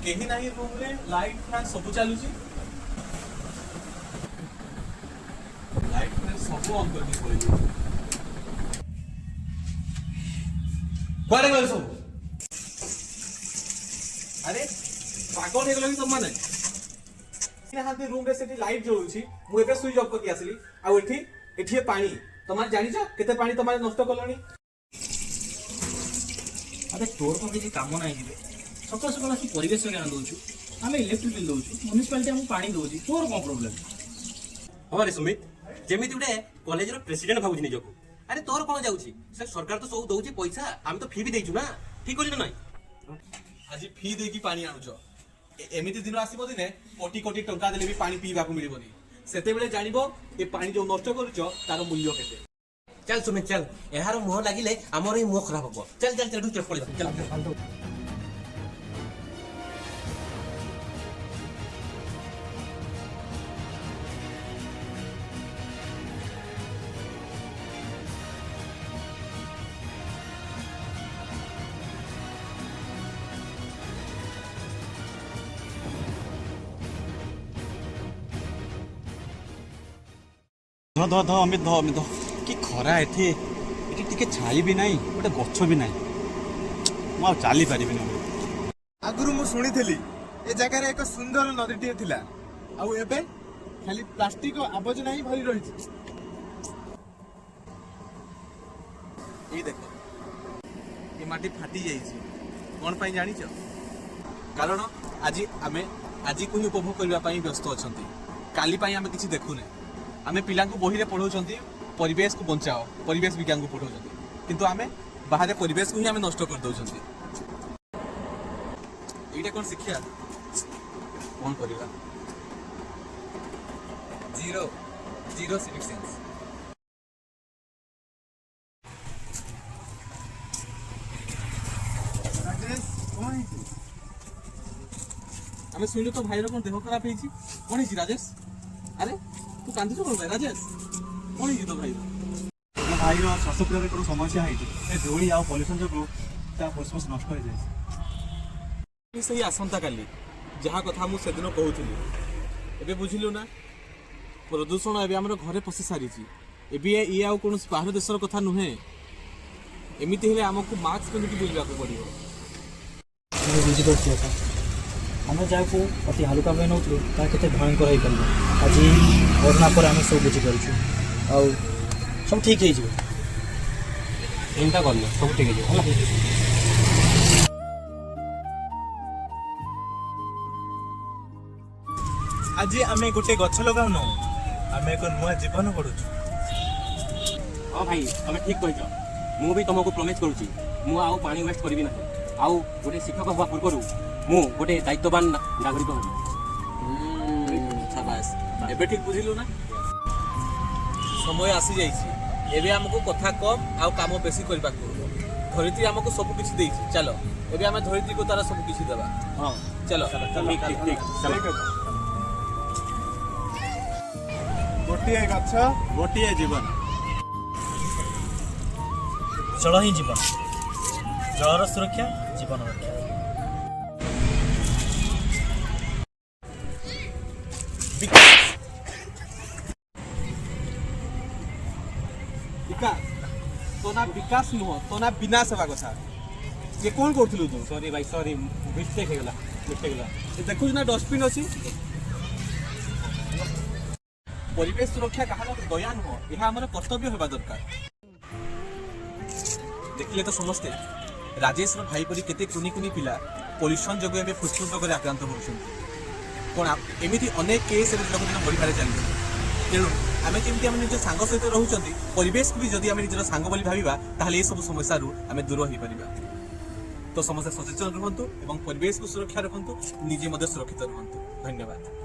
केही नाही रूम रे लाइट फैन सब चालू छी लाइट फैन सब ऑन कर दी पड़ी कुआडे गए सब अरे पागल हे गलो कि तुम माने हाथी रूम रे सेठी लाइट जळू छी मु एबे स्विच ऑफ करके आसली आ एठी एठी पानी तमार जानि छ केते पानी तमार नष्ट करलनी अरे तोर को किसी काम नहीं जिवे सकाल सकाल आसी परिवेश ज्ञान दउछु आमे इलेक्ट्रिक बिल दउछु म्युनिसिपालिटी हमु पानी दउछि तोर कोन प्रॉब्लम हमारे सुमित जेमिति गुटे कॉलेज रो प्रेसिडेंट भाबुछि निजको अरे तोर कोन जाउछि से सरकार तो सब दउछि पैसा हम तो फी भी देइछु ना ठीक होली नै आज फी देकी पानी आनुछ एमिति दिन आसीबो दिने कोटी कोटी टंका देले भी पानी पीबा को मिलिबोनी सेते बेले जानिबो ए पानी जो नष्ट करूछ तार मूल्य केते चल सुमित चल एहार मुह लागिले हमर ही मुह खराब हो चल चल चल चल पड़ी चल ध ध ध अमित ध कि खरा एठी एठी टिके छाई भी नाही गोटे गछ भी नाही मु चली पारिबिनी आगुरु मु शुणिथिली ए जगह रे एक सुंदर नदीटी थिला आउ एबे खाली प्लास्टिक आबर्जना ही भरी रही ए देखो ए माटी फाटी जाईछि कोन पई जानि छ कारण आज को ही उपभोग करबा पई व्यस्त अछंती काली पई हमें किछि देखु नै आमे पिला को बही रे पढौछंती परिवेश को बचाओ परिवेश विज्ञान को पढौछंती किंतु आमे बाहर परिवेश को ही आमे नष्ट कर दउछंती एटा कोन शिक्षा कोन करिवा zero zero civic sense Rajesh कोन है आमे सुनिलो तो भाई रो कोन देह खराब हेछि कोन हेछि राजेश अरे तू कांदी कोन भाई राजेश कोन हेछि तो भाई ମୋ ଭାଇର ଶ୍ୱାସକ୍ରିୟାରେ কোনো ସମସ୍ୟା ହେଇଛି ଏ ଧୂଳି ଆଉ ପଲ୍ୟୁସନ ଯୋଗୁଁ ତା ଫୁସଫୁସ ନଷ୍ଟ ହେଇଯାଇଛି ସେଇ ଆସନ୍ତା କାଲି ଯାହା କଥା ମୁଁ ସେଦିନ କହୁଥିଲି ଏବେ ବୁଝିଲୁ ନା ପ୍ରଦୂଷଣ ଏବେ ଆମର ଘରେ ପଶି ସାରିଛି ଏବେ ଇଏ ଆଉ କୌଣସି ବାହାର ଦେଶର କଥା ନୁହେଁ ଏମିତି ହେଲେ ଆମକୁ ମାସ୍କ ପିନ୍ଧିକି ବୁଲିବାକୁ ପଡ଼ିବ ମୁଁ ବୁଝିପାରୁଛି କଥା ଆମେ ଯାହାକୁ ଅତି ହାଲୁକା ଭାବେ ନେଉଥିଲୁ ତାହା କେତେ ଭୟଙ୍କର ହେଇପାରିବ ଆଜି କରୋନା ପରେ ଆମେ ସବୁ ବୁଝିପାରୁଛୁ ଆଉ सब ठीक है चिंता करना सब ठीक है आज आमे गोटे गछ लगाउ न आमे एक नुआ जीवन गढुछु हाँ भाई तुम ठीक कह मु भी तुमको प्रॉमिस करुच्ची मु आउ पानी वेस्ट करी ना आउ गोटे शिक्षक हवा पूर्व मु गोटे दायित्ववान नागरिक हूँ शाबाश एबे ठीक बुझिलु ना समय आसी जाइछि एबे हमको कथा कम आउ काम बेसी करबा को धरित्री हमको सब किछि देइछि चलो एबे हम धरित्री को तारा सब किछि देबा हाँ चलो ठीक गोटे गछ ଗୋଟିଏ ଜୀବନ जल ही जीवन जलर सुरक्षा जीवन रक्षा विकास तो ना विकास नुह तो ना विनाश हेबा कथा ये कौन करथिलु तू सॉरी भाई सॉरी मिस्टेक हो गला देखु ना डस्टबिन अछि परिवेश सुरक्षा कहा दया नुह यह हमर कर्तव्य हेबा दरकार देखिले तो समस्ते राजेश भाई परी केते कुनी कुनी पिला पॉल्यूशन जगह एबे फुसफुस रोग आक्रांत होउछन कोन एमिति अनेक केस एबे दिन दिन बढ़ी पारे चली तेणु आमे केमती आमे निज सांग सहित रहउछंती परिवेश भी जदि आमे निजर सांग बोली भाबिबा ताहले ए सब समस्या रु आमे दूर होई परिबा तो समस्त सचेतन रहंतु एवं परिवेश को सुरक्षा रखंतु निजे मध्य सुरक्षित रहंतु धन्यवाद।